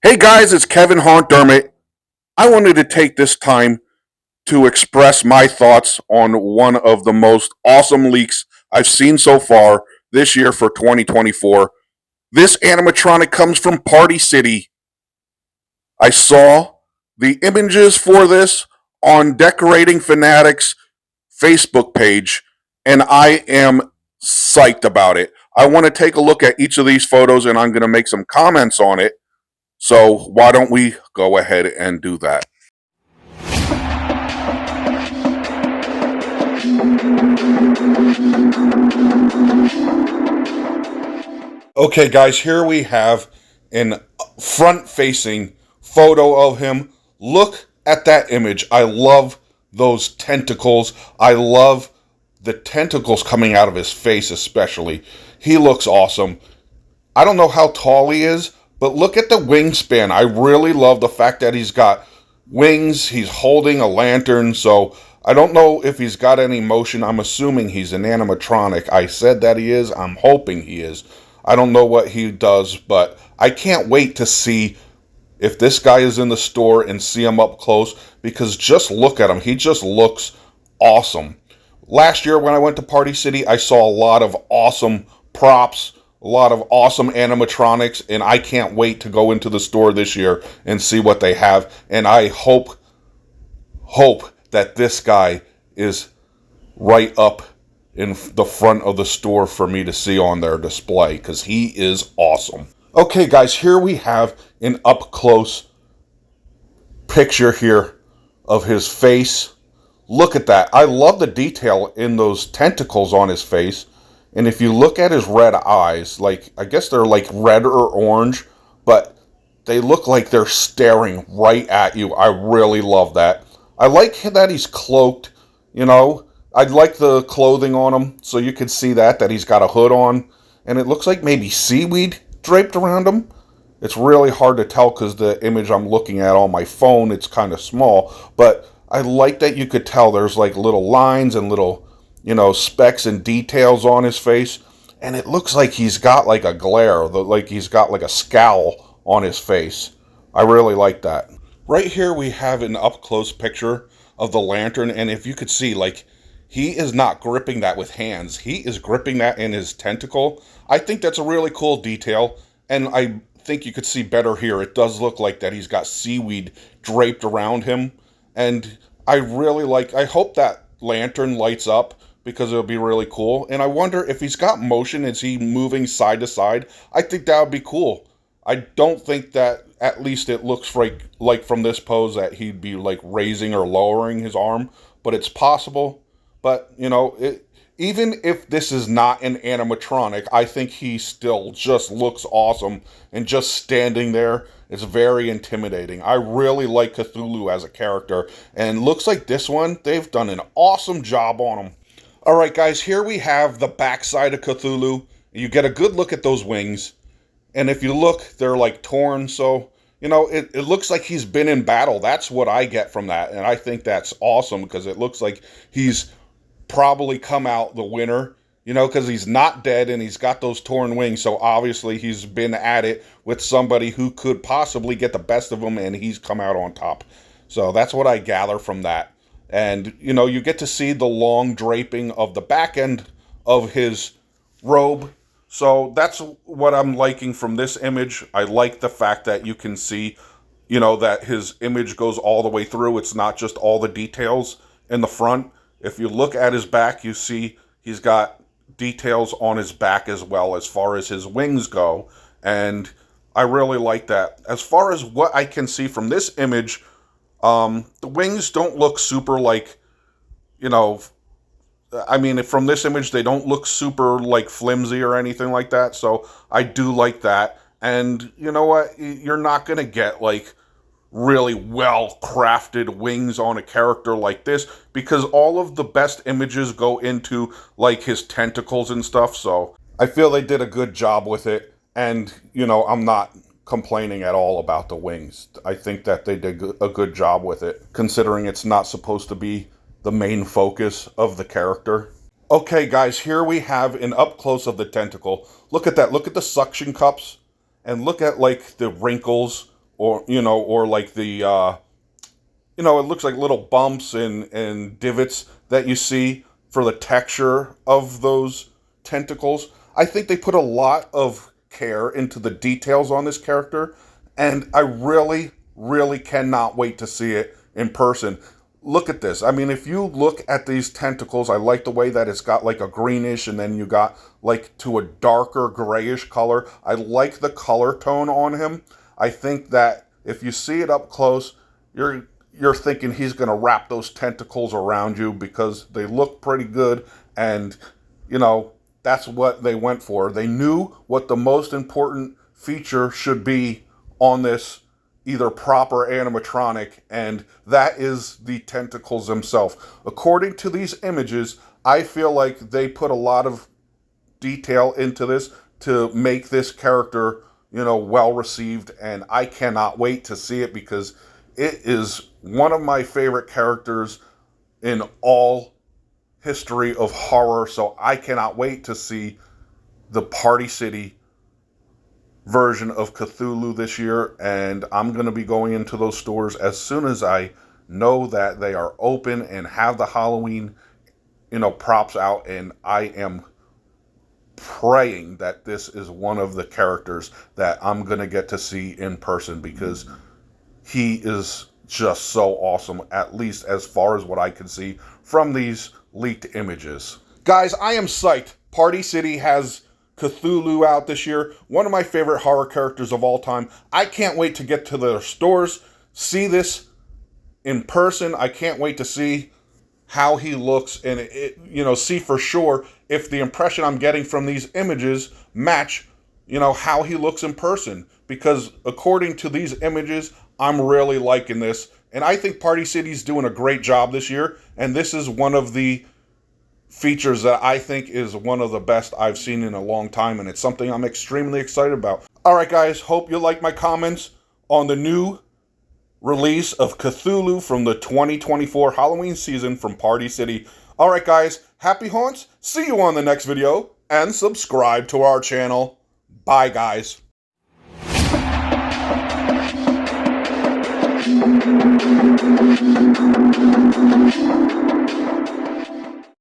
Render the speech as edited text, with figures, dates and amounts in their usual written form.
Hey guys, it's Kevin Haunt-Dermott. I wanted to take this time to express my thoughts on one of the most awesome leaks I've seen so far this year for 2024. This animatronic comes from Party City. I saw the images for this on Decorating Fanatics Facebook page, and I am psyched about it. I want to take a look at each of these photos and I'm going to make some comments on it. So why don't we go ahead and do that? Okay, guys, here we have an front-facing photo of him. Look at that image. I love those tentacles. I love the tentacles coming out of his face especially. He looks awesome. I don't know how tall he is, but look at the wingspan. I really love the fact that he's got wings. He's holding a lantern, so I don't know if he's got any motion. I'm assuming he's an animatronic. I said that he is. I'm hoping he is. I don't know what he does, but I can't wait to see if this guy is in the store and see him up close, because just look at him. He just looks awesome. Last year when I went to Party City, I saw a lot of awesome props, a lot of awesome animatronics, and I can't wait to go into the store this year and see what they have. And I hope that this guy is right up in the front of the store for me to see on their display, because he is awesome. Okay, guys, here we have an up-close picture here of his face. Look at that. I love the detail in those tentacles on his face. And if you look at his red eyes, like, I guess they're like red or orange, but they look like they're staring right at you. I really love that. I like that he's cloaked, you know. I like the clothing on him, so you can see that he's got a hood on. And it looks like maybe seaweed draped around him. It's really hard to tell because the image I'm looking at on my phone, it's kind of small. But I like that you could tell there's like little lines and little, specks and details on his face. And it looks like he's got like a glare, like he's got like a scowl on his face. I really like that. Right here we have an up-close picture of the lantern, and if you could see, like, he is not gripping that with hands. He is gripping that in his tentacle. I think that's a really cool detail, and I think you could see better here. It does look like that he's got seaweed draped around him, and I hope that lantern lights up, because it'll be really cool. And I wonder if he's got motion, is he moving side to side? I think that would be cool. I don't think that, at least it looks like from this pose, that he'd be like raising or lowering his arm, but it's possible. But, even if this is not an animatronic, I think he still just looks awesome, and just standing there is very intimidating. I really like Cthulhu as a character, and looks like this one, they've done an awesome job on him. Alright guys, here we have the backside of Cthulhu. You get a good look at those wings. And if you look, they're like torn, so, it looks like he's been in battle. That's what I get from that, and I think that's awesome, because it looks like he's probably come out the winner, because he's not dead and he's got those torn wings, so obviously he's been at it with somebody who could possibly get the best of him, and he's come out on top. So that's what I gather from that. And, you get to see the long draping of the back end of his robe. So that's what I'm liking from this image. I like the fact that you can see, that his image goes all the way through. It's not just all the details in the front. If you look at his back, you see he's got details on his back as well, as far as his wings go. And I really like that. As far as what I can see from this image, the wings don't look super like, from this image, they don't look super, like, flimsy or anything like that, so I do like that. And you know what? You're not going to get, like, really well-crafted wings on a character like this, because all of the best images go into, like, his tentacles and stuff, so I feel they did a good job with it, and, I'm not complaining at all about the wings. I think that they did a good job with it, considering it's not supposed to be the main focus of the character. Okay, guys, here we have an up-close of the tentacle. Look at that. Look at the suction cups, and look at, like, the wrinkles or or like the it looks like little bumps and divots that you see for the texture of those tentacles. I think they put a lot of care into the details on this character, and I really, really cannot wait to see it in person. Look at this. I mean, if you look at these tentacles, I like the way that it's got like a greenish and then you got like to a darker grayish color. I like the color tone on him. I think that if you see it up close, you're thinking he's going to wrap those tentacles around you because they look pretty good, and that's what they went for. They knew what the most important feature should be on this either prop or animatronic, and that is the tentacles themselves. According to these images, I feel like they put a lot of detail into this to make this character, well received, and I cannot wait to see it because it is one of my favorite characters in all history of horror, so I cannot wait to see the Party City version of Cthulhu this year, and I'm going to be going into those stores as soon as I know that they are open and have the Halloween, props out, and I am praying that this is one of the characters that I'm going to get to see in person because he is just so awesome, at least as far as what I can see from these leaked images. Guys, I am psyched. Party City has Cthulhu out this year, one of my favorite horror characters of all time. I can't wait to get to their stores, see this in person. I can't wait to see how he looks and see for sure if the impression I'm getting from these images match, how he looks in person. Because according to these images, I'm really liking this. And I think Party City's doing a great job this year. And this is one of the features that I think is one of the best I've seen in a long time, and it's something I'm extremely excited about. Alright guys, hope you like my comments on the new release of Cthulhu from the 2024 Halloween season from Party City. Alright guys, happy haunts, see you on the next video, and subscribe to our channel. Bye guys.